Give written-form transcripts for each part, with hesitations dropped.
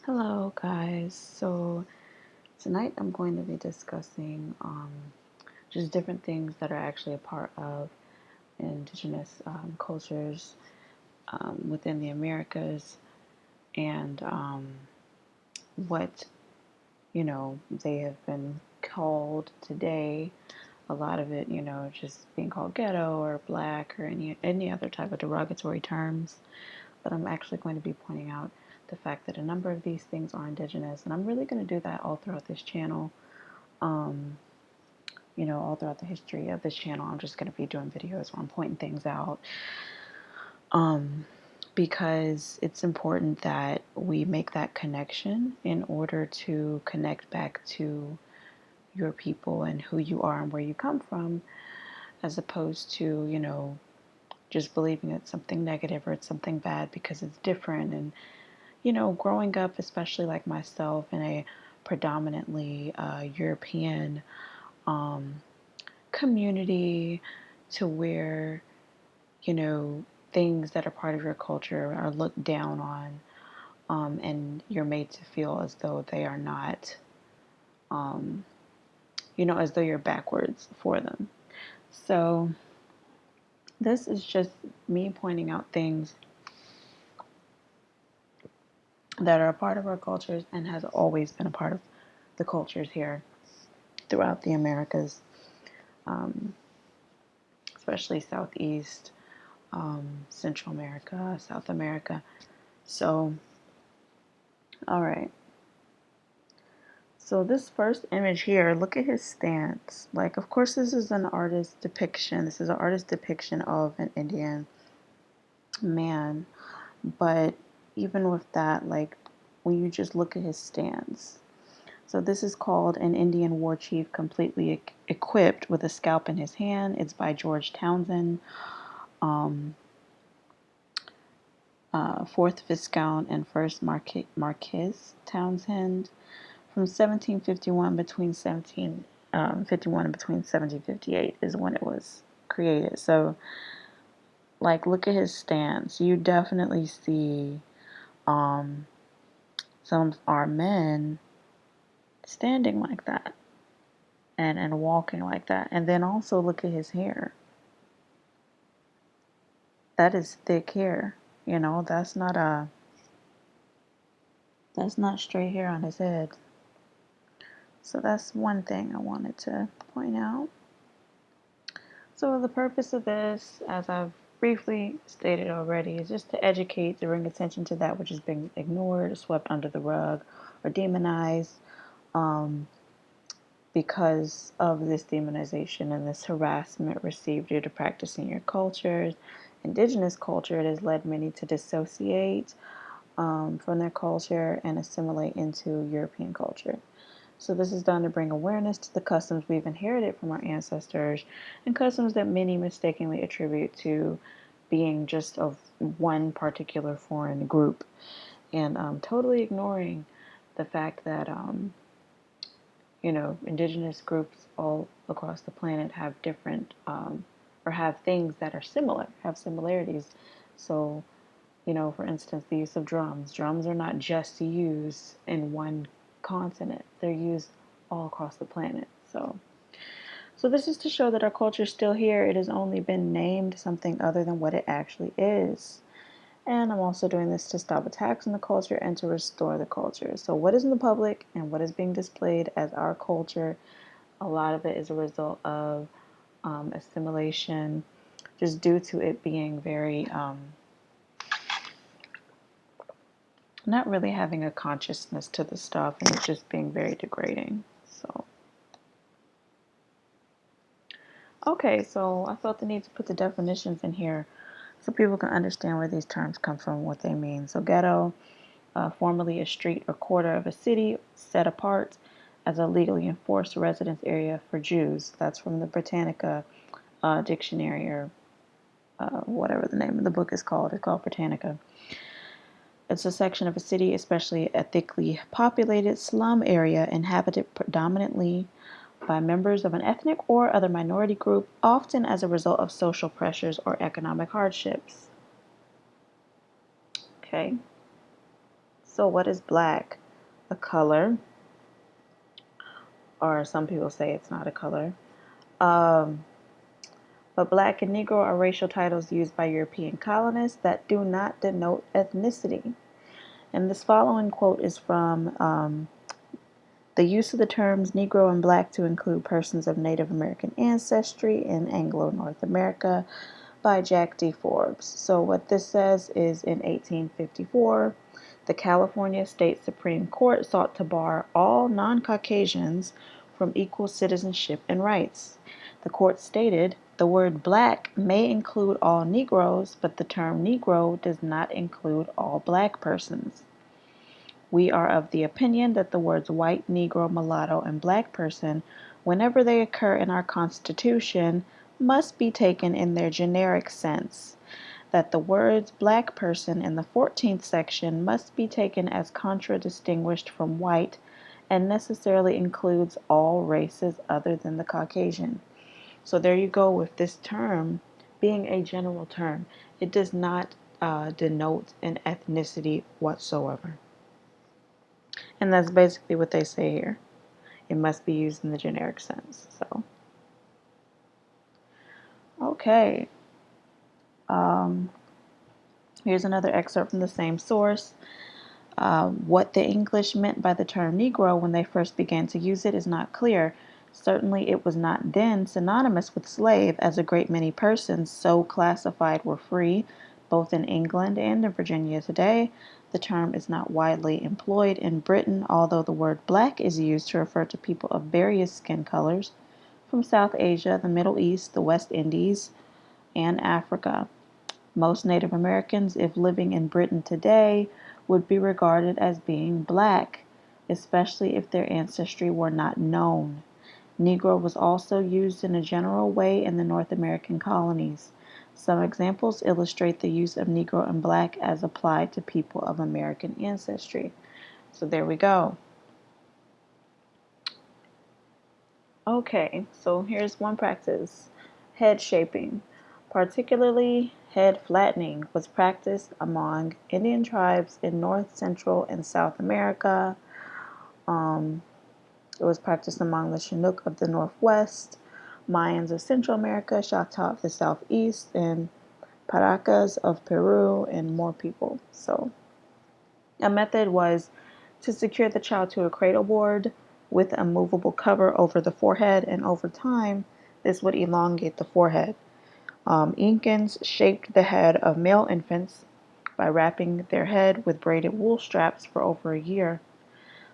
Hello, guys. So tonight I'm going to be discussing just different things that are actually a part of Indigenous cultures within the Americas and what they have been called today. A lot of it, just being called ghetto or black or any other type of derogatory terms. But I'm actually going to be pointing out the fact that a number of these things are indigenous, and I'm really going to do that all throughout this channel. Um, all throughout the history of this channel, I'm just going to be doing videos where I'm pointing things out. Um, because it's important that we make that connection in order to connect back to your people and who you are and where you come from, as opposed to, just believing it's something negative or it's something bad because it's different. And, growing up, especially like myself, in a predominantly European community to where, you know, things that are part of your culture are looked down on, and you're made to feel as though they are not, um, as though you're backwards for them. So, this is just me pointing out things that are a part of our cultures and has always been a part of the cultures here throughout the Americas, um, especially Southeast, Central America, South America. So, all right. So this first image here, look at his stance. Like, of course, this is an artist depiction. This is an artist depiction of an Indian man. But even with that, like, when you just look at his stance. So this is called An Indian War Chief Completely Equipped with a Scalp in His Hand. It's by George Townsend, um, 4th Viscount and 1st Marquis Townsend, from 1751 between 1751 and between 1758 is when it was created. So, like, look at his stance. You definitely see um, some of our men standing like that and walking like that. And then also look at his hair. That is thick hair. That's not straight hair on his head. So that's one thing I wanted to point out. So the purpose of this, as I've briefly stated already, is just to educate, to bring attention to that which has been ignored, swept under the rug, or demonized, um, because of this demonization and this harassment received due to practicing your cultures. Indigenous culture, it has led many to dissociate from their culture and assimilate into European culture. So this is done to bring awareness to the customs we've inherited from our ancestors, and customs that many mistakenly attribute to being just of one particular foreign group, and totally ignoring the fact that indigenous groups all across the planet have different or have things that are similar, have similarities. So, for instance, the use of drums. Drums are not just used in one continent. They're used all across the planet. So this is to show that our culture is still here. It has only been named something other than what it actually is. And I'm also doing this to stop attacks on the culture and to restore the culture. So what is in the public and what is being displayed as our culture, a lot of it is a result of assimilation, just due to it being very not really having a consciousness to the stuff, and it's just being very degrading. So, okay, so I felt the need to put the definitions in here so people can understand where these terms come from, what they mean. So, ghetto, formerly a street or quarter of a city set apart as a legally enforced residence area for Jews. That's from the Britannica dictionary, or whatever the name of the book is called. It's called Britannica. It's a section of a city, especially a thickly populated slum area inhabited predominantly by members of an ethnic or other minority group, often as a result of social pressures or economic hardships. Okay, So what is black? A color, or some people say it's not a color. Um, but black and Negro are racial titles used by European colonists that do not denote ethnicity. And this following quote is from the use of the terms Negro and Black to include persons of Native American ancestry in Anglo-North America by Jack D. Forbes. So what this says is in 1854, the California State Supreme Court sought to bar all non-Caucasians from equal citizenship and rights. The court stated, the word black may include all Negroes, but the term Negro does not include all black persons. We are of the opinion that the words white, Negro, mulatto, and black person, whenever they occur in our Constitution, must be taken in their generic sense, that the words black person in the 14th section must be taken as contradistinguished from white and necessarily includes all races other than the Caucasian. So there you go with this term being a general term. It does not denote an ethnicity whatsoever. And that's basically what they say here. It must be used in the generic sense. So, okay. Um, Here's another excerpt from the same source. What the English meant by the term Negro when they first began to use it is not clear. Certainly it was not then synonymous with slave, as a great many persons so classified were free, both in England and in Virginia today. The term is not widely employed in Britain, although the word black is used to refer to people of various skin colors from South Asia, the Middle East, the West Indies, and Africa. Most Native Americans, if living in Britain today, would be regarded as being black, especially if their ancestry were not known. Negro was also used in a general way in the North American colonies. Some examples illustrate the use of Negro and black as applied to people of American ancestry. So there we go. Okay, so here's one practice. Head shaping. Particularly head flattening was practiced among Indian tribes in North, Central, and South America. Um, it was practiced among the Chinook of the Northwest, Mayans of Central America, Choctaw of the Southeast, and Paracas of Peru, and more people. So a method was to secure the child to a cradle board with a movable cover over the forehead, and over time, this would elongate the forehead. Incans shaped the head of male infants by wrapping their head with braided wool straps for over a year.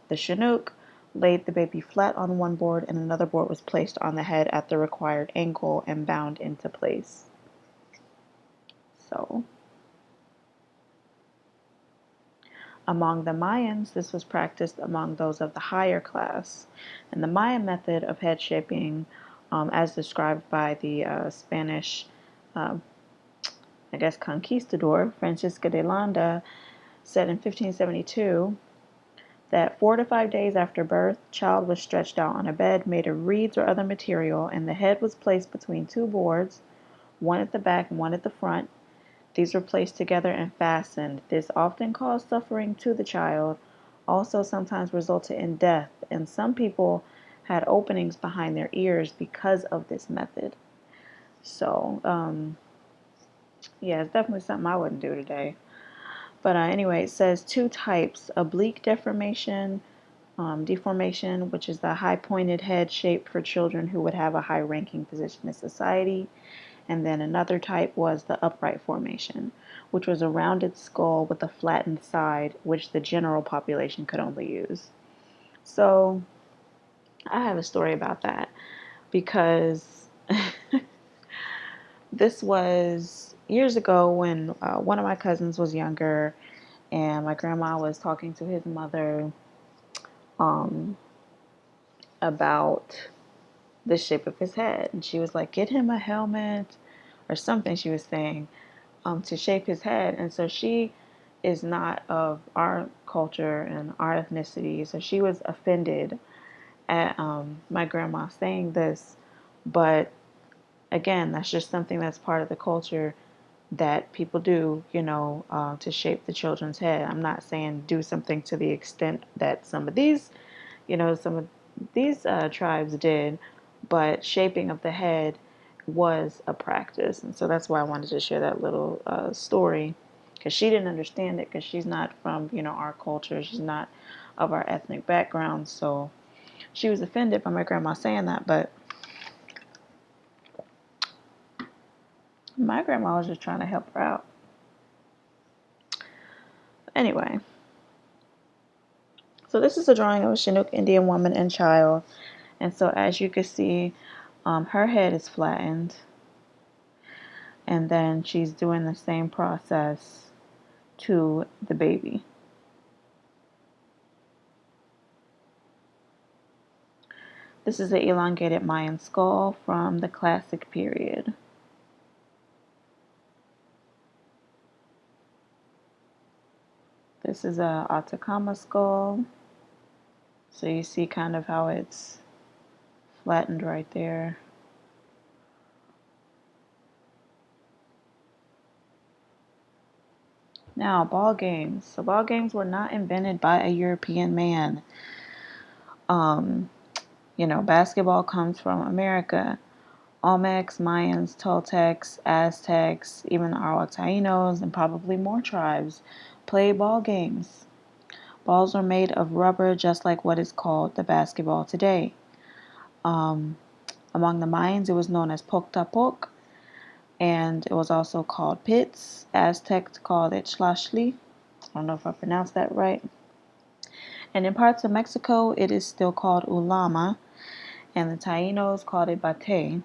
The Chinook laid the baby flat on one board, and another board was placed on the head at the required angle and bound into place. So, among the Mayans, this was practiced among those of the higher class. And the Mayan method of head shaping, as described by the Spanish, uh, conquistador Francisco de Landa, said in 1572 that 4 to 5 days after birth, child was stretched out on a bed made of reeds or other material, and the head was placed between two boards, one at the back and one at the front. These were placed together and fastened. This often caused suffering to the child, also sometimes resulted in death, and some people had openings behind their ears because of this method. So, yeah, it's definitely something I wouldn't do today. But anyway, it says two types: oblique deformation, which is the high pointed head shape for children who would have a high ranking position in society. And then another type was the upright formation, which was a rounded skull with a flattened side, which the general population could only use. So I have a story about that because this was years ago when one of my cousins was younger, and my grandma was talking to his mother um, about the shape of his head. And she was like, get him a helmet or something, she was saying, to shape his head. And so she is not of our culture and our ethnicity. So she was offended at my grandma saying this. But again, that's just something that's part of the culture that people do, to shape the children's head. I'm not saying do something to the extent that some of these tribes did, but shaping of the head was a practice. And so that's why I wanted to share that little story, because she didn't understand it, because she's not from, our culture. She's not of our ethnic background. So she was offended by my grandma saying that, but my grandma was just trying to help her out. Anyway, so this is a drawing of a Chinook Indian woman and child. And so as you can see, her head is flattened. And then she's doing the same process to the baby. This is an elongated Mayan skull from the Classic period. This is a ATACAMA skull. So you see kind of how it's flattened right there. Now, ball games. So ball games were not invented by a European man. Basketball comes from America. Olmecs, Mayans, Toltecs, Aztecs, even the Taínos, and probably more tribes played ball games. Balls are made of rubber, just like what is called the basketball today. Among the Mayans, it was known as poctapoc, and it was also called pits. Aztecs called it xlaxli. I don't know if I pronounced that right. And in parts of Mexico, it is still called ulama, and the Taínos called it bate.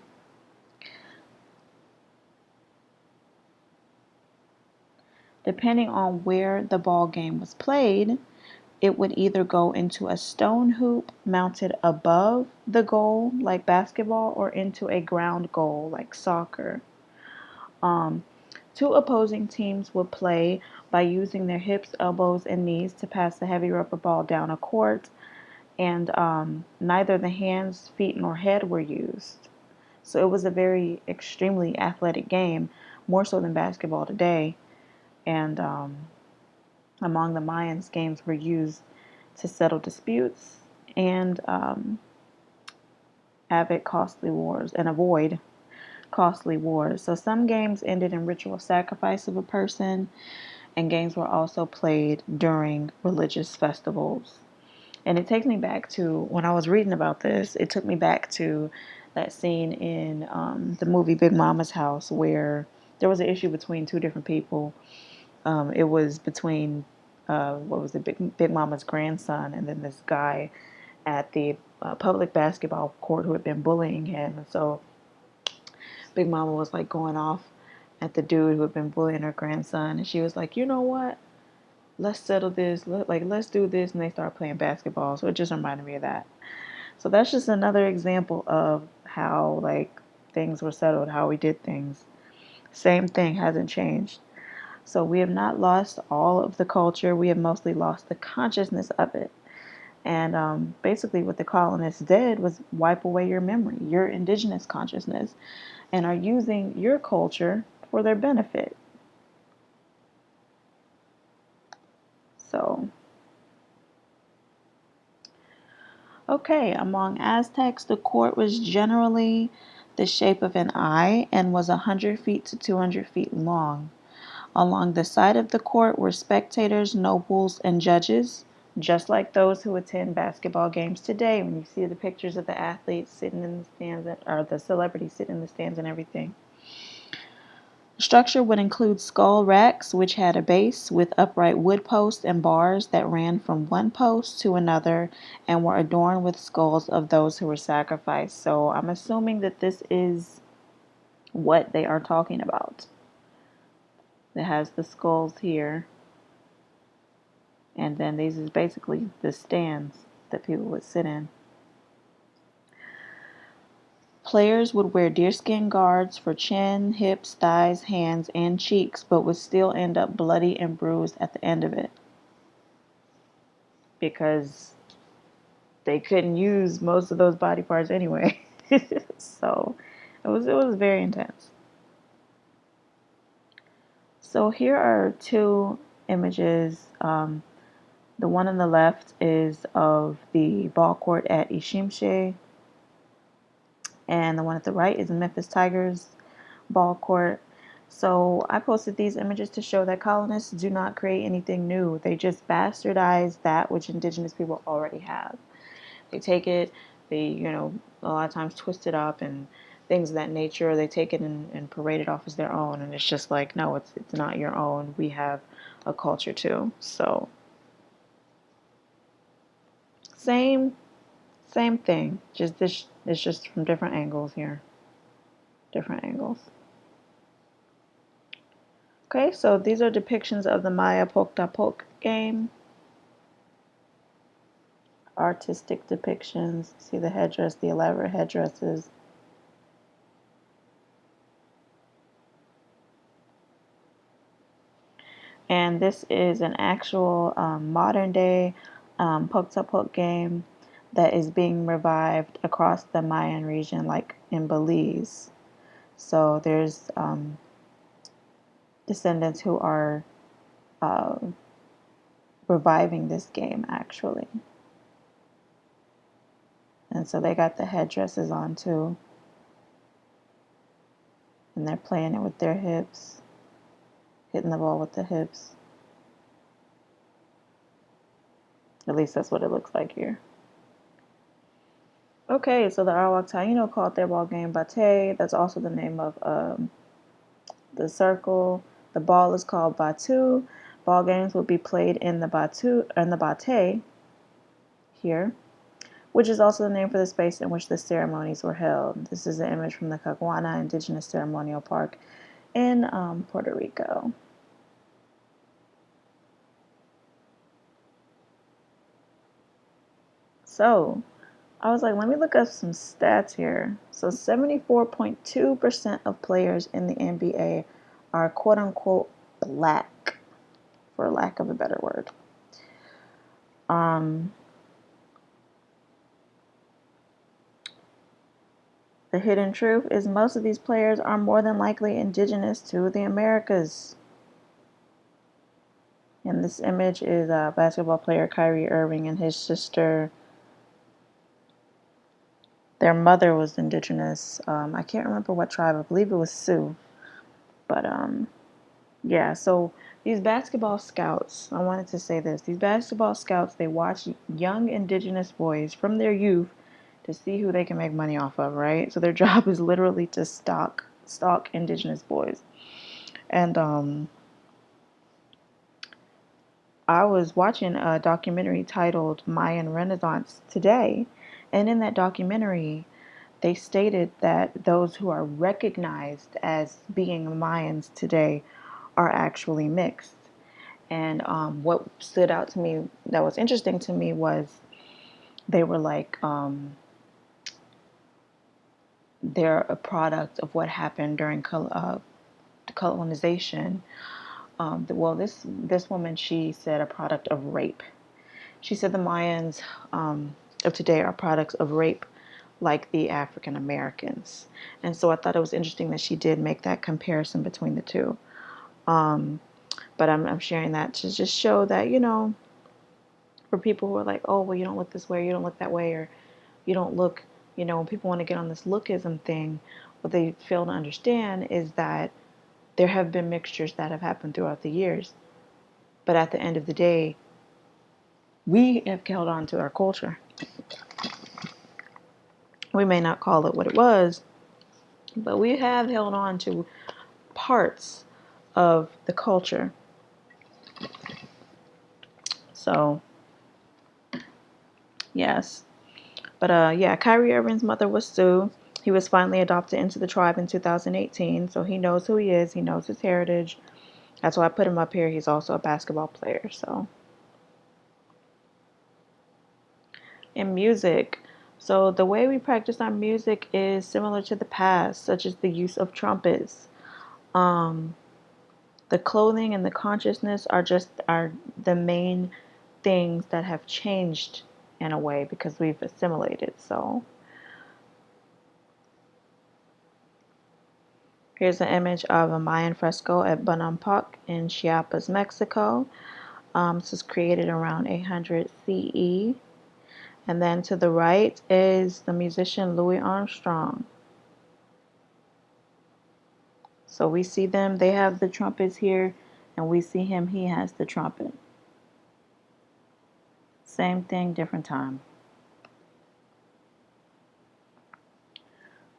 Depending on where the ball game was played, it would either go into a stone hoop mounted above the goal, like basketball, or into a ground goal, like soccer. Two opposing teams would play by using their hips, elbows, and knees to pass the heavy rubber ball down a court, and neither the hands, feet, nor head were used. So it was a very extremely athletic game, more so than basketball today. And among the Mayans, games were used to settle disputes and avoid costly wars. So some games ended in ritual sacrifice of a person, and games were also played during religious festivals. And it takes me back to when I was reading about this. It took me back to that scene in the movie Big Mama's House, where there was an issue between two different people. It was between Big Mama's grandson and then this guy at the public basketball court who had been bullying him. And so Big Mama was like going off at the dude who had been bullying her grandson, and she was like, you know what? Let's settle this. Let's do this. And they start playing basketball. So it just reminded me of that. So that's just another example of how things were settled, how we did things. Same thing, hasn't changed. So we have not lost all of the culture. We have mostly lost the consciousness of it. And basically what the colonists did was wipe away your memory, your indigenous consciousness, and are using your culture for their benefit. So, okay, among Aztecs, the court was generally the shape of an eye and was 100 feet to 200 feet long. Along the side of the court were spectators, nobles, and judges, just like those who attend basketball games today when you see the pictures of the athletes sitting in the stands, or the celebrities sitting in the stands and everything. The structure would include skull racks, which had a base with upright wood posts and bars that ran from one post to another and were adorned with skulls of those who were sacrificed. So I'm assuming that this is what they are talking about. It has the skulls here. And then these is basically the stands that people would sit in. Players would wear deerskin guards for chin, hips, thighs, hands, and cheeks, but would still end up bloody and bruised at the end of it, because they couldn't use most of those body parts anyway. So it was very intense. So here are two images. The one on the left is of the ball court at Ishimshe, and the one at the right is the Memphis Tigers ball court. So I posted these images to show that colonists do not create anything new. They just bastardize that which indigenous people already have. They take it, a lot of times twist it up and things of that nature. They take it and parade it off as their own, and it's just like, no, it's not your own. We have a culture too. So same same thing. Just this, it's just from different angles here. Different angles. Okay, so these are depictions of the Maya Pok game. Artistic depictions. See the headdress, the elaborate headdresses. And this is an actual modern day Pok game that is being revived across the Mayan region, like in Belize. So there's descendants who are uh, reviving this game actually. And so they got the headdresses on too. And they're playing it with their hips, hitting the ball with the hips. At least that's what it looks like here. Okay, so the Arawak Taino called their ball game Bate. That's also the name of the circle. The ball is called Batu. Ball games will be played in the Bate here, which is also the name for the space in which the ceremonies were held. This is an image from the Caguana Indigenous Ceremonial Park in Puerto Rico. So I was like, let me look up some stats here. So 74.2% of players in the NBA are quote unquote black, for lack of a better word. The hidden truth is most of these players are more than likely indigenous to the Americas. And this image is basketball player Kyrie Irving and his sister. Their mother was indigenous. I can't remember what tribe. I believe it was Sioux. But yeah, so these basketball scouts, I wanted to say this. These basketball scouts, they watch young indigenous boys from their youth to see who they can make money off of, right? So their job is literally to stalk indigenous boys. And I was watching a documentary titled Mayan Renaissance today, and in that documentary, they stated that those who are recognized as being Mayans today are actually mixed. And what stood out to me, that was interesting to me, was they were like, they're a product of what happened during colonization. Well, this woman, she said a product of rape. She said the Mayans of today are products of rape, like the African Americans. And so I thought it was interesting that she did make that comparison between the two. But I'm sharing that to just show that, for people who are like, oh, well, you don't look this way, you don't look that way, or you don't look, when people want to get on this lookism thing, what they fail to understand is that there have been mixtures that have happened throughout the years. But at the end of the day, we have held on to our culture. We may not call it what it was, but we have held on to parts of the culture. So, yes. But yeah, Kyrie Irving's mother was Sue. He was finally adopted into the tribe in 2018, so he knows who he is. He knows his heritage. That's why I put him up here. He's also a basketball player. So, in music, so the way we practice our music is similar to the past, such as the use of trumpets. Um, the clothing and the consciousness are the main things that have changed in a way because we've assimilated. So, Here's an image of a Mayan fresco at Bonampak in Chiapas, Mexico. This was created around 800 CE. And then to the right is the musician Louis Armstrong. So we see them, they have the trumpets here, and we see him, he has the trumpet. Same thing, different time.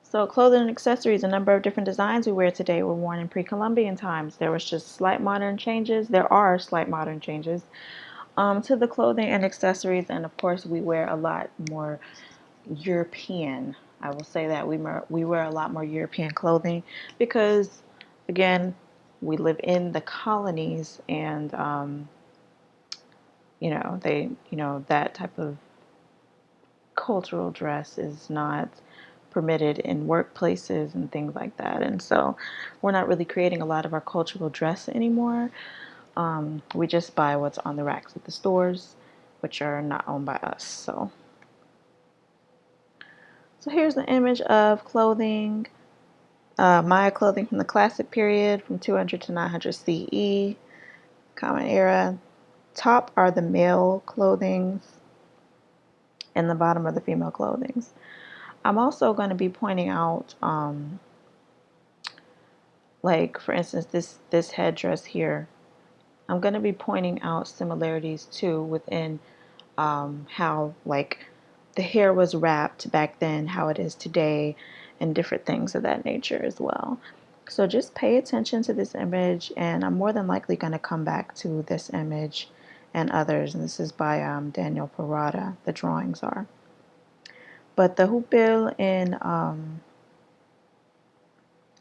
So clothing and accessories, a number of different designs we wear today were worn in pre-Columbian times. There was just slight modern changes. There are slight modern changes to the clothing and accessories, and of course we wear a lot more European. I will say that we wear a lot more European clothing because, again, we live in the colonies, and that type of cultural dress is not permitted in workplaces and things like that. And so we're not really creating a lot of our cultural dress anymore. We just buy what's on the racks at the stores, which are not owned by us. So here's the image of clothing, Maya clothing from the Classic period from 200 to 900 CE, Common Era. Top are the male clothings, and the bottom are the female clothings. I'm also going to be pointing out, like for instance, this headdress here. I'm going to be pointing out similarities too within how like the hair was wrapped back then, how it is today, and different things of that nature as well. So just pay attention to this image, and I'm more than likely going to come back to this image and others. And this is by Daniel Parada, the drawings are. But the hupil in, I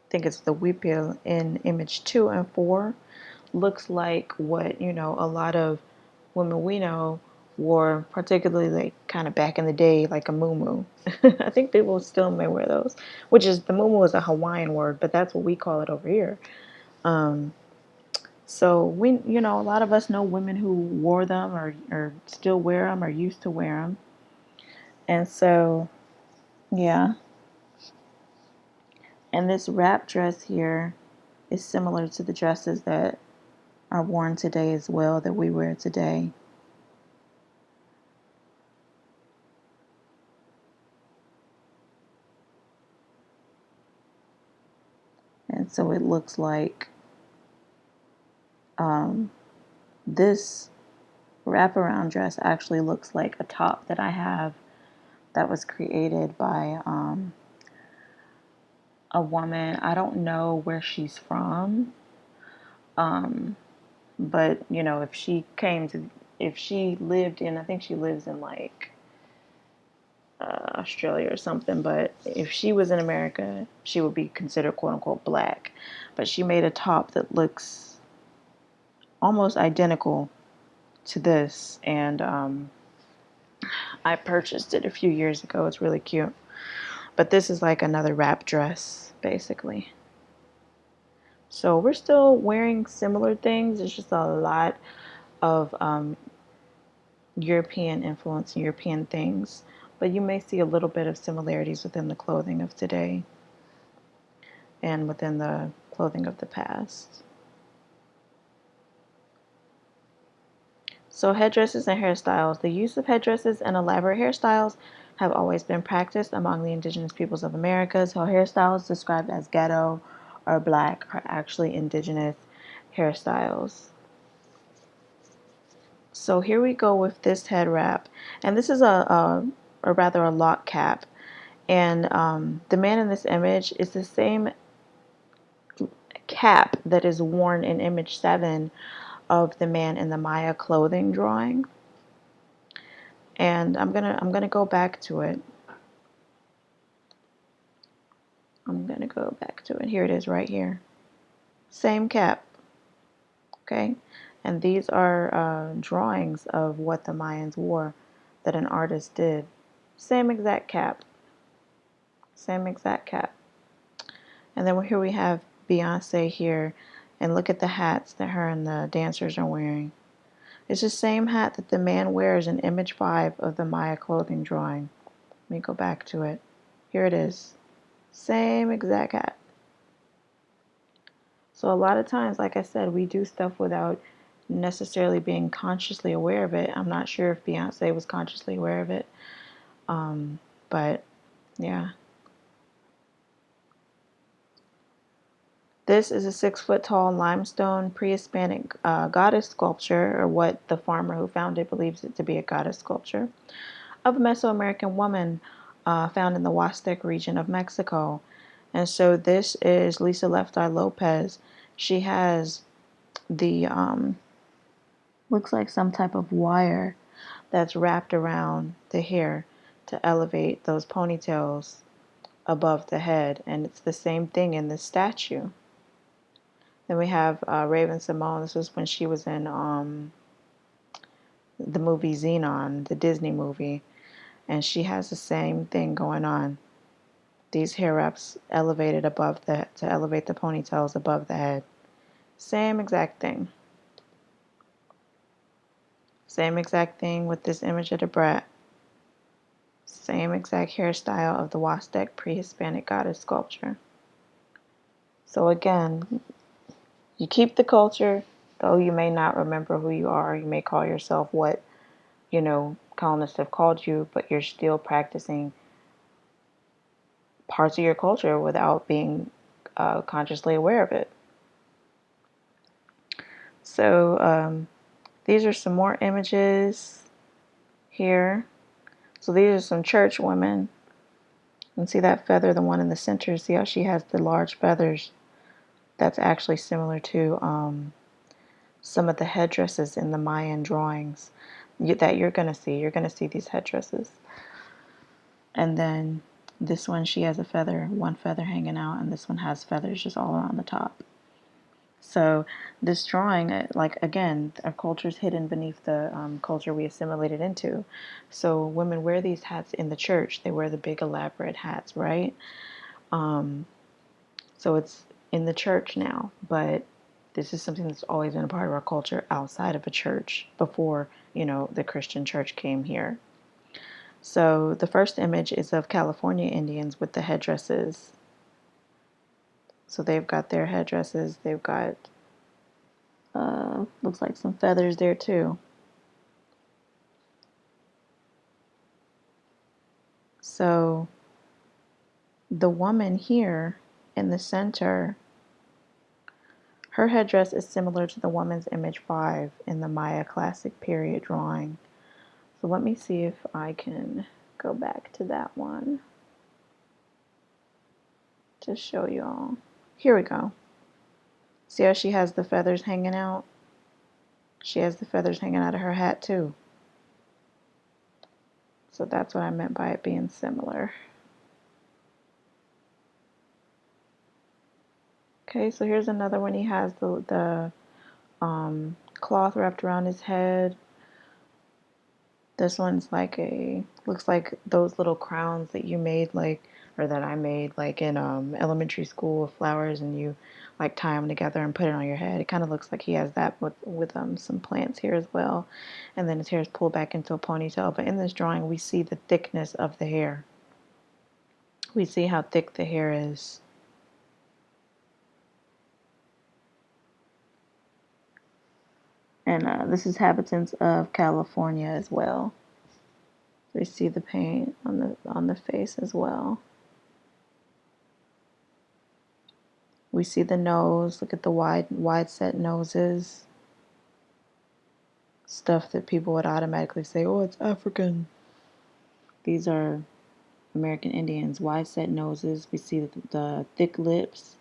think it's the huipil in image 2 and 4 looks like what, a lot of women we know wore, particularly like kind of back in the day, like a muumuu. I think people still may wear those, which is, the muumuu is a Hawaiian word, but that's what we call it over here. So we, a lot of us know women who wore them or still wear them or used to wear them. And so, yeah. And this wrap dress here is similar to the dresses that are worn today as well, that we wear today. And so it looks like this wraparound dress actually looks like a top that I have that was created by a woman. I don't know where she's from, but if she lived in, I think she lives in like Australia or something, but if she was in America, she would be considered quote unquote black. But she made a top that looks almost identical to this, and I purchased it a few years ago. It's really cute. But this is like another wrap dress, basically. So we're still wearing similar things. It's just a lot of European influence and European things. But you may see a little bit of similarities within the clothing of today and within the clothing of the past. So headdresses and hairstyles. The use of headdresses and elaborate hairstyles have always been practiced among the indigenous peoples of America. So hairstyles described as ghetto or black are actually indigenous hairstyles. So here we go with this head wrap. And this is a rather a lock cap. And the man in this image is the same cap that is worn in image 7 of the man in the Maya clothing drawing. And I'm gonna go back to it. I'm gonna go back to it. Here it is right here. Same cap. Okay. And these are drawings of what the Mayans wore that an artist did. Same exact cap. Same exact cap. And then here we have Beyonce here. And look at the hats that her and the dancers are wearing. It's the same hat that the man wears in image 5 of the Maya clothing drawing. Let me go back to it. Here it is. Same exact hat. So a lot of times, like I said, we do stuff without necessarily being consciously aware of it. I'm not sure if Beyonce was consciously aware of it. But yeah. This is a 6-foot tall limestone pre-Hispanic goddess sculpture, or what the farmer who found it believes it to be a goddess sculpture, of a Mesoamerican woman found in the Huastec region of Mexico. And so this is Lisa Left Eye Lopez. She has the, looks like some type of wire that's wrapped around the hair to elevate those ponytails above the head. And it's the same thing in this statue. Then we have Raven Simone. This was when she was in the movie Xenon, the Disney movie. And she has the same thing going on. These hair wraps elevated above the, to elevate the ponytails above the head. Same exact thing. Same exact thing with this image of the brat. Same exact hairstyle of the Huastec pre-Hispanic goddess sculpture. So again, you keep the culture, though you may not remember who you are. You may call yourself what, colonists have called you, but you're still practicing parts of your culture without being consciously aware of it. So these are some more images here. So these are some church women. You can see that feather, the one in the center. See how she has the large feathers? That's actually similar to some of the headdresses in the Mayan drawings that you're going to see. You're going to see these headdresses. And then this one, she has a feather, one feather hanging out, and this one has feathers just all around the top. So this drawing, like, again, our culture is hidden beneath the culture we assimilated into. So women wear these hats in the church. They wear the big elaborate hats, right? So it's in the church now, but this is something that's always been a part of our culture outside of a church before, the Christian church came here. So the first image is of California Indians with the headdresses. So they've got their headdresses. They've got, looks like some feathers there too. So the woman here in the center, her headdress is similar to the woman's image 5 in the Maya classic period drawing. So let me see if I can go back to that one to show you all. Here we go. See how she has the feathers hanging out? She has the feathers hanging out of her hat too. So that's what I meant by it being similar. Okay, so here's another one. He has the cloth wrapped around his head. This one's like looks like those little crowns that you made, or that I made, in elementary school with flowers, and you like tie them together and put it on your head. It kind of looks like he has that with some plants here as well. And then his hair is pulled back into a ponytail. But in this drawing, we see the thickness of the hair. We see how thick the hair is. And this is inhabitants of California as well. We see the paint on the face as well. We see the nose. Look at the wide set noses. Stuff that people would automatically say, oh, it's African. These are American Indians. Wide set noses. We see the thick lips.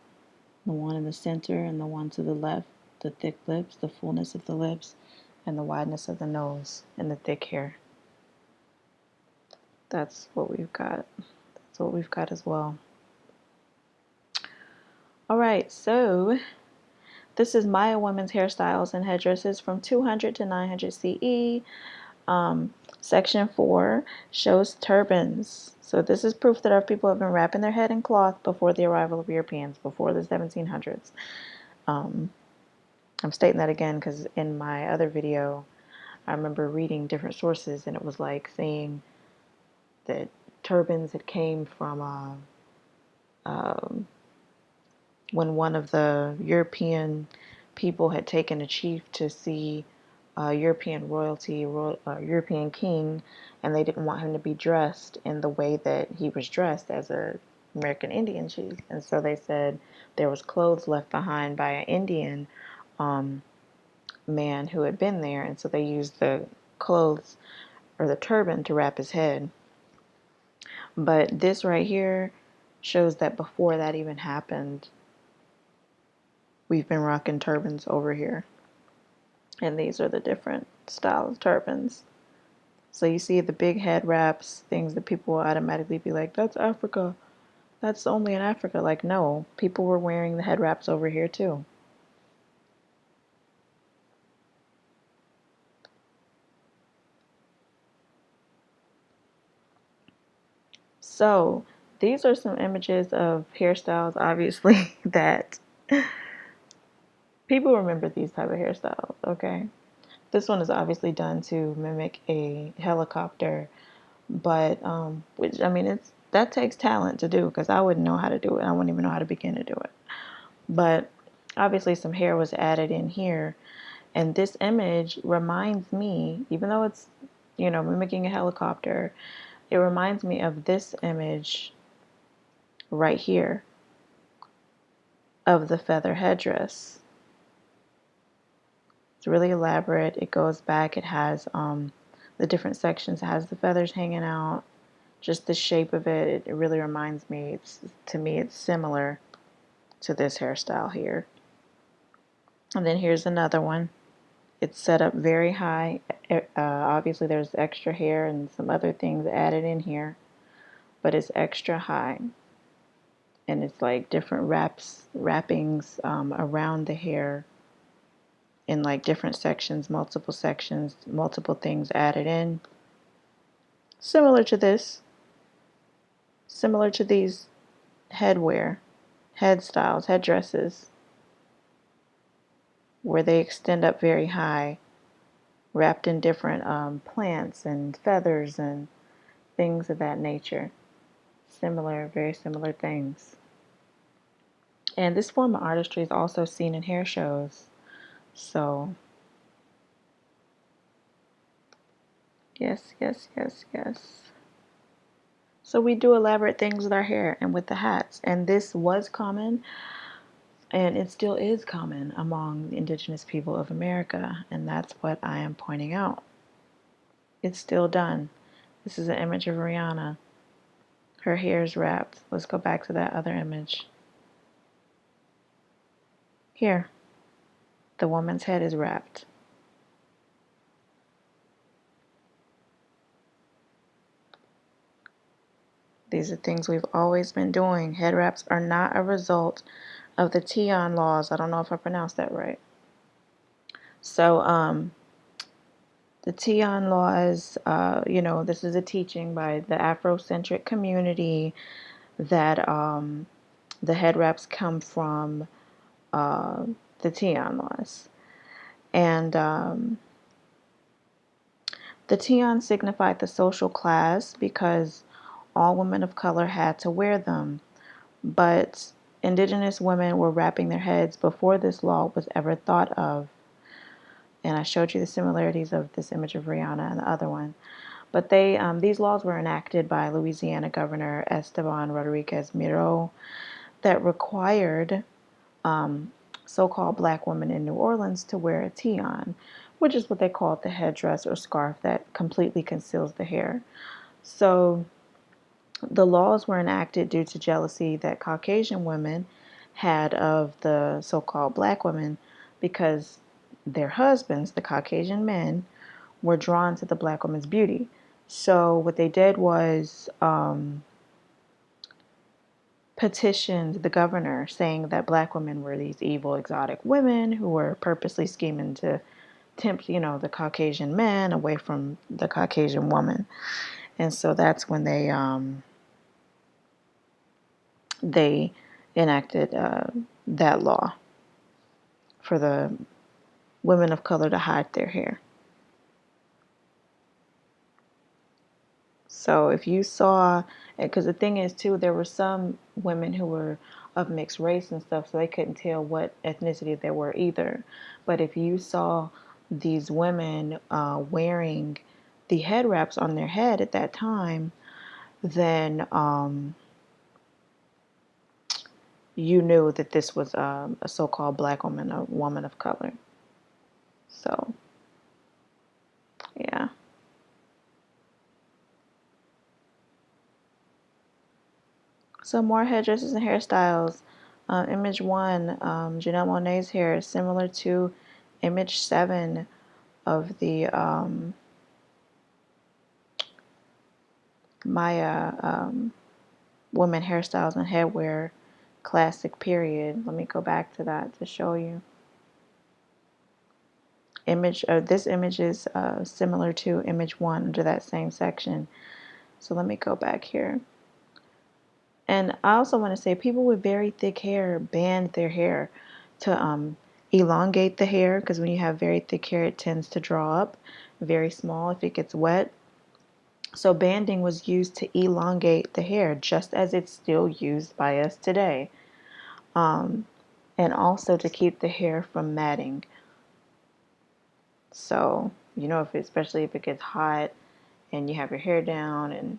The one in the center and the one to the left. The thick lips, the fullness of the lips, and the wideness of the nose and the thick hair. That's what we've got. That's what we've got as well. All right, so this is Maya women's hairstyles and headdresses from 200 to 900 CE. Section 4 shows turbans. So this is proof that our people have been wrapping their head in cloth before the arrival of Europeans, before the 1700s. I'm stating that again because in my other video, I remember reading different sources, and it was like saying that turbans had came from when one of the European people had taken a chief to see European royalty, European king, and they didn't want him to be dressed in the way that he was dressed as a American Indian chief. And so they said there was clothes left behind by an Indian um, man who had been there, and so they used the clothes or the turban to wrap his head. But this right here shows that before that even happened, we've been rocking turbans over here. And these are the different styles of turbans. So you see the big head wraps, things that people will automatically be like, that's Africa. That's only in Africa. Like, no, people were wearing the head wraps over here too. So these are some images of hairstyles, obviously, that people remember these type of hairstyles, okay? This one is obviously done to mimic a helicopter, but which I mean, that takes talent to do because I wouldn't know how to do it. I wouldn't even know how to begin to do it. But obviously, some hair was added in here, and this image reminds me, even though it's mimicking a helicopter, it reminds me of this image right here of the feather headdress. It's really elaborate. It goes back. It has the different sections. It has the feathers hanging out. Just the shape of it, it really reminds me, to me, it's similar to this hairstyle here. And then here's another one. It's set up very high. Obviously, there's extra hair and some other things added in here, but it's extra high. And it's like different wrappings around the hair in like different sections, multiple things added in. Similar to this, similar to these headwear, head styles, headdresses, where they extend up very high, wrapped in different plants and feathers and things of that nature. Similar, very similar things. And this form of artistry is also seen in hair shows. So, yes, yes, yes, yes. So we do elaborate things with our hair and with the hats. And this was common, and it still is common among the indigenous people of America. And that's what I am pointing out. It's still done. This is an image of Rihanna. Her hair is wrapped. Let's go back to that other image. Here, the woman's head is wrapped. These are things we've always been doing. Head wraps are not a result of the TEON laws. I don't know if I pronounced that right. So, the TEON laws, this is a teaching by the Afrocentric community that the head wraps come from the TEON laws. And the TEON signified the social class because all women of color had to wear them. But indigenous women were wrapping their heads before this law was ever thought of. And I showed you the similarities of this image of Rihanna and the other one. But these laws were enacted by Louisiana Governor Esteban Rodriguez Miro that required so-called black women in New Orleans to wear a tian, which is what they call the headdress or scarf that completely conceals the hair. So the laws were enacted due to jealousy that Caucasian women had of the so-called black women because their husbands, the Caucasian men, were drawn to the black woman's beauty. So what they did was petitioned the governor saying that black women were these evil, exotic women who were purposely scheming to tempt, the Caucasian men away from the Caucasian woman. And so that's when they enacted that law for the women of color to hide their hair. So if you saw, because the thing is too, there were some women who were of mixed race and stuff, so they couldn't tell what ethnicity they were either. But if you saw these women wearing the head wraps on their head at that time, then you knew that this was a so-called black woman, a woman of color. So, yeah. So more headdresses and hairstyles. Image 1, Janelle Monáe's hair is similar to image 7 of the Maya women hairstyles and headwear classic period. Let me go back to that to show you. This image is similar to image 1 under that same section. So let me go back here. And I also want to say people with very thick hair band their hair to elongate the hair, because when you have very thick hair, it tends to draw up very small if it gets wet. So banding was used to elongate the hair, just as it's still used by us today. And also to keep the hair from matting. So, especially if it gets hot and you have your hair down and,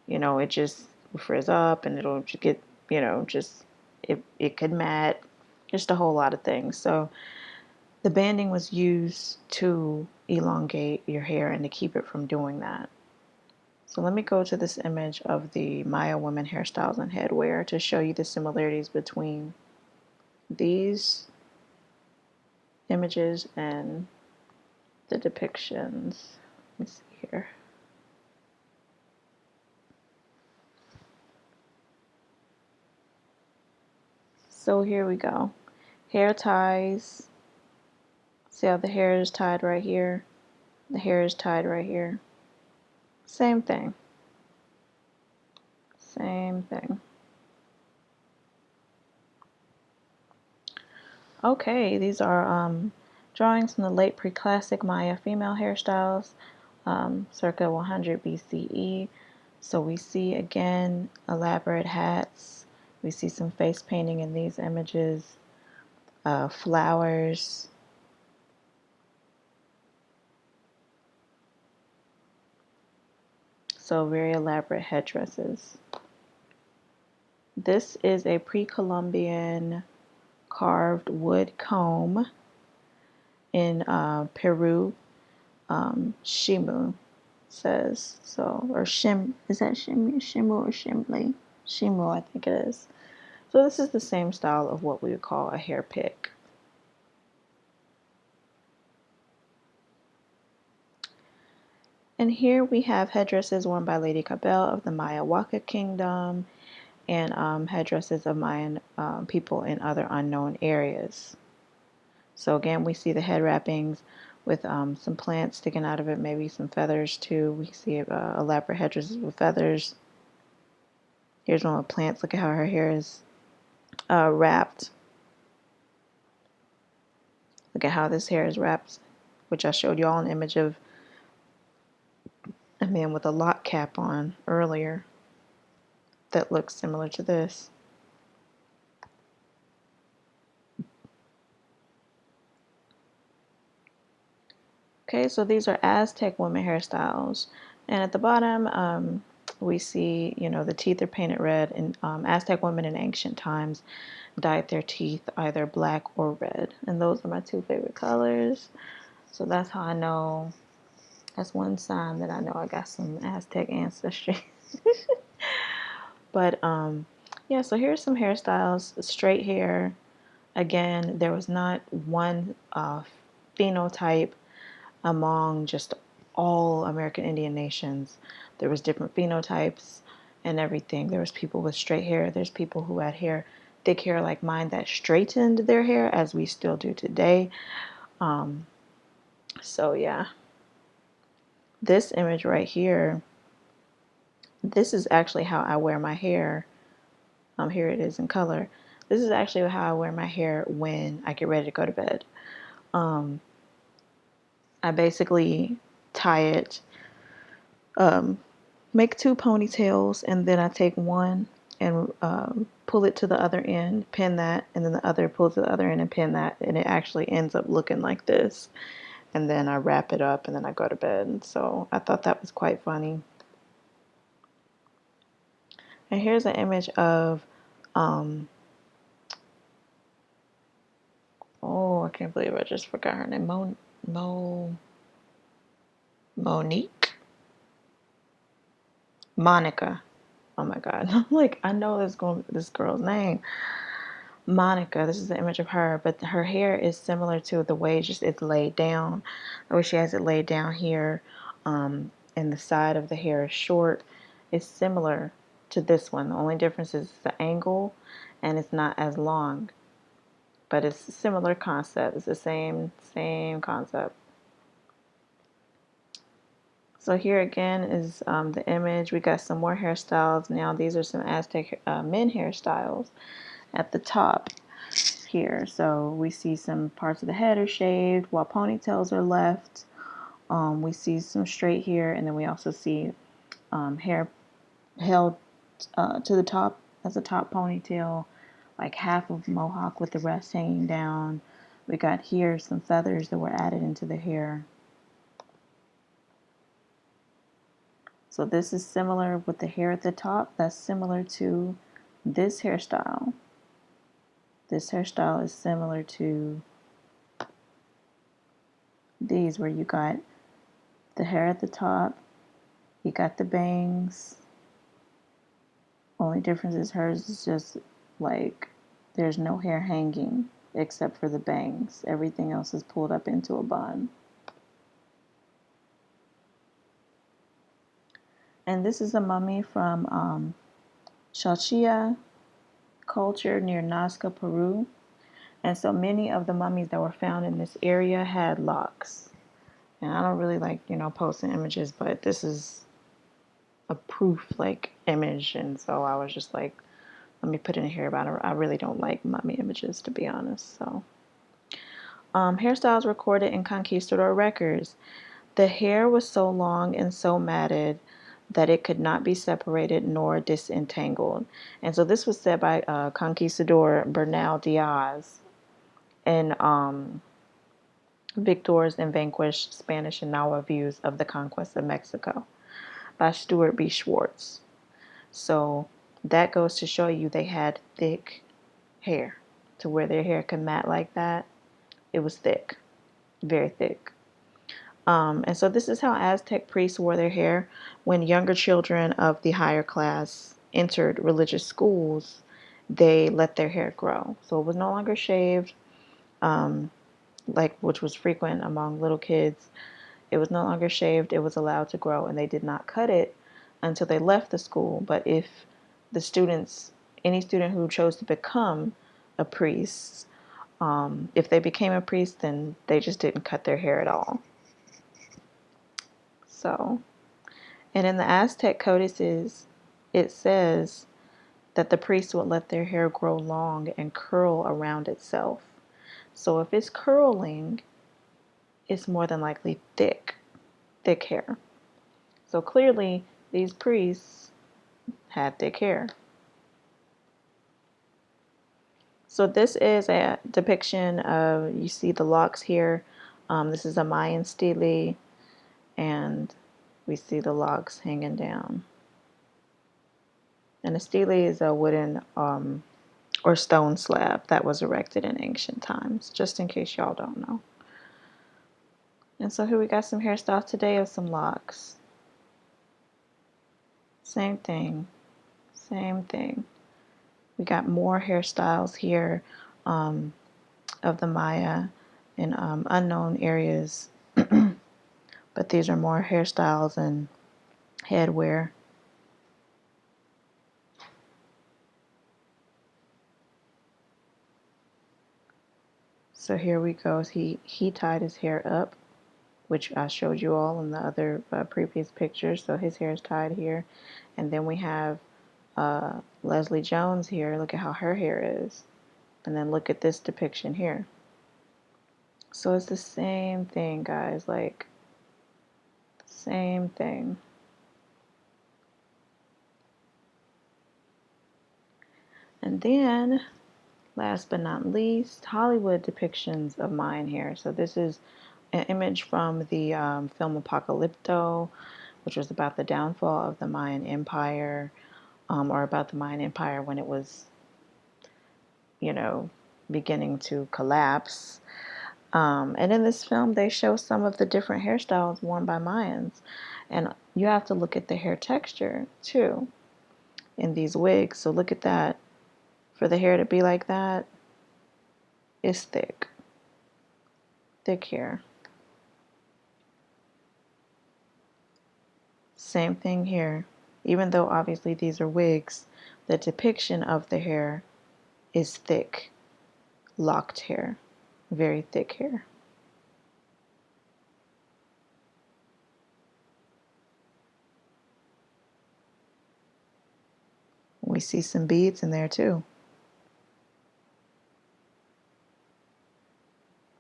it just frizz up and it'll just get, it could mat, just a whole lot of things. So the banding was used to elongate your hair and to keep it from doing that. So let me go to this image of the Maya women hairstyles and headwear to show you the similarities between these images and the depictions. Let me see here. So here we go. Hair ties. See how the hair is tied right here? The hair is tied right here. Same thing. Same thing. Okay, these are drawings from the late pre-classic Maya female hairstyles, circa 100 BCE. So we see again elaborate hats. We see some face painting in these images, flowers. So very elaborate headdresses. This is a pre-Columbian carved wood comb in Peru. Shimu says so, or Shim, is that Shimu or Shimli? Shimu, I think it is. So this is the same style of what we would call a hair pick. And here we have headdresses worn by Lady Cabell of the Maya Waka Kingdom, and headdresses of Mayan people in other unknown areas. So again, we see the head wrappings with some plants sticking out of it, maybe some feathers too. We see elaborate headdresses with feathers. Here's one with plants. Look at how her hair is wrapped. Look at how this hair is wrapped, which I showed you all an image of a man with a lock cap on earlier that looks similar to this. Okay, so these are Aztec women hairstyles. And at the bottom, we see, the teeth are painted red. And Aztec women in ancient times dyed their teeth either black or red. And those are my two favorite colors. So that's how I know, that's one sign that I know I got some Aztec ancestry. But yeah, so here's some hairstyles. Straight hair. Again, there was not one phenotype among just all American Indian nations. There was different phenotypes and everything. There was people with straight hair. There's people who had thick hair like mine that straightened their hair, as we still do today. So yeah, this image right here, this is actually how I wear my hair. Here it is in color. This is actually how I wear my hair when I get ready to go to bed. I basically tie it, make two ponytails, and then I take one and pull it to the other end, pin that, and then the other, pull to the other end and pin that, and it actually ends up looking like this. And then I wrap it up and then I go to bed. So I thought that was quite funny. And here's an image of, oh, I can't believe I just forgot her name. Monique? Monica. Oh my God. I'm like, I know this girl's name. Monica. This is the image of her, but her hair is similar to the way it's laid down. The way she has it laid down here, and the side of the hair is short. It's similar to this one. The only difference is the angle, and it's not as long. But it's a similar concept. It's the same concept. So here again is the image. We got some more hairstyles. Now these are some Aztec men hairstyles at the top here. So we see some parts of the head are shaved while ponytails are left. We see some straight here, and then we also see hair held to the top as a top ponytail, like half of mohawk with the rest hanging down. We got here some feathers that were added into the hair. So this is similar with the hair at the top. That's similar to this hairstyle. This hairstyle is similar to these, where you got the hair at the top, you got the bangs. Only difference is hers is just like there's no hair hanging except for the bangs. Everything else is pulled up into a bun. And this is a mummy from Chalchilla culture near Nazca, Peru. And so many of the mummies that were found in this area had locks. And I don't really like, posting images, but this is a proof like image. And so I was just like, let me put it in here. But I really don't like mummy images, to be honest. So hairstyles recorded in conquistador records. The hair was so long and so matted that it could not be separated nor disentangled. And so this was said by conquistador Bernal Diaz in Victor's and Vanquished Spanish and Nahua Views of the Conquest of Mexico by Stuart B. Schwartz. So that goes to show you they had thick hair, to where their hair could mat like that. It was thick, very thick. And so this is how Aztec priests wore their hair when younger children of the higher class entered religious schools. They let their hair grow, so it was no longer shaved, which was frequent among little kids. It was no longer shaved. It was allowed to grow, and they did not cut it until they left the school. But if any student who chose to become a priest, if they became a priest, then they just didn't cut their hair at all. So, and in the Aztec codices, it says that the priests would let their hair grow long and curl around itself. So if it's curling, it's more than likely thick hair. So clearly, these priests had thick hair. So this is a depiction of, you see the locks here. This is a Mayan stele, and we see the locks hanging down. And a stele is a wooden or stone slab that was erected in ancient times, just in case y'all don't know. And so here we got some hairstyles today of some locks. Same thing. We got more hairstyles here of the Maya in unknown areas. But these are more hairstyles and headwear. So here we go. He tied his hair up, which I showed you all in the other previous pictures. So his hair is tied here. And then we have Leslie Jones here. Look at how her hair is. And then look at this depiction here. So it's the same thing, guys. Like, same thing. And then, last but not least, Hollywood depictions of Mayan hair. So this is an image from the film Apocalypto, which was about the downfall of the Mayan Empire, or about the Mayan Empire when it was, beginning to collapse. And in this film, they show some of the different hairstyles worn by Mayans. And you have to look at the hair texture, too, in these wigs. So look at that. For the hair to be like that, it's thick. Thick hair. Same thing here. Even though obviously these are wigs, the depiction of the hair is thick, locked hair, very thick hair. We see some beads in there too.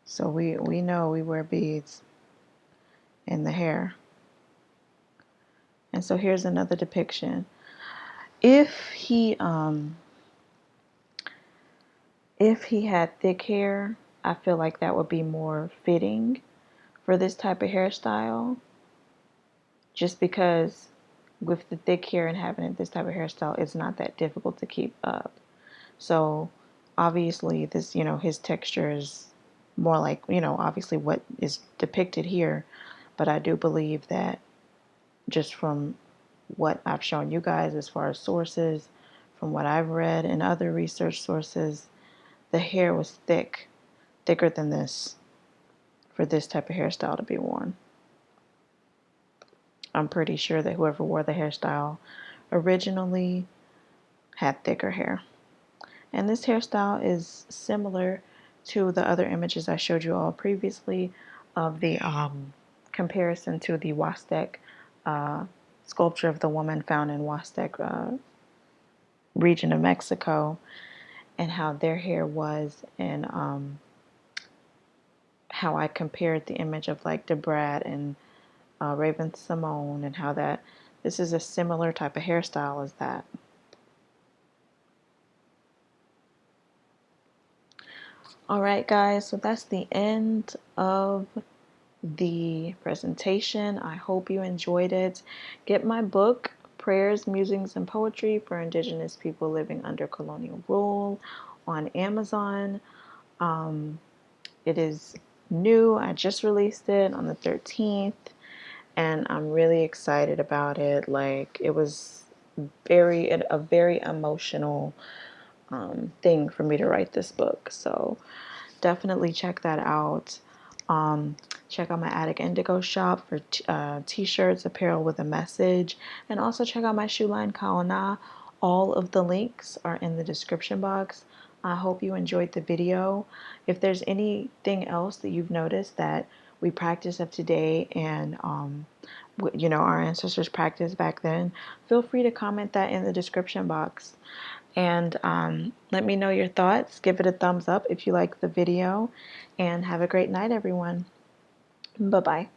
So we know we wear beads in the hair. And so here's another depiction. If he had thick hair, I feel like that would be more fitting for this type of hairstyle. Just because with the thick hair and having this type of hairstyle, it's not that difficult to keep up. So obviously this, his texture is more like, obviously what is depicted here. But I do believe that just from what I've shown you guys as far as sources, from what I've read and other research sources, the hair was thicker than this for this type of hairstyle to be worn. I'm pretty sure that whoever wore the hairstyle originally had thicker hair. And this hairstyle is similar to the other images I showed you all previously of the comparison to the Huastec sculpture of the woman found in Huastec region of Mexico, and how their hair was, and how I compared the image of like Debrat and Raven Simone, and how that this is a similar type of hairstyle as that. Alright guys, so that's the end of the presentation. I hope you enjoyed it. Get my book, Prayers, Musings, and Poetry for Indigenous People Living Under Colonial Rule, on Amazon. It is new. I just released it on the 13th, and I'm really excited about it. Like, it was a very emotional thing for me to write this book. So definitely check that out. Check out my Attic Indigo shop for t-shirts, apparel with a message, and also check out my shoe line Kaona. All of the links are in the description box. I hope you enjoyed the video. If there's anything else that you've noticed that we practice of today and our ancestors practiced back then, feel free to comment that in the description box. And let me know your thoughts. Give it a thumbs up if you like the video. And have a great night, everyone. Bye-bye.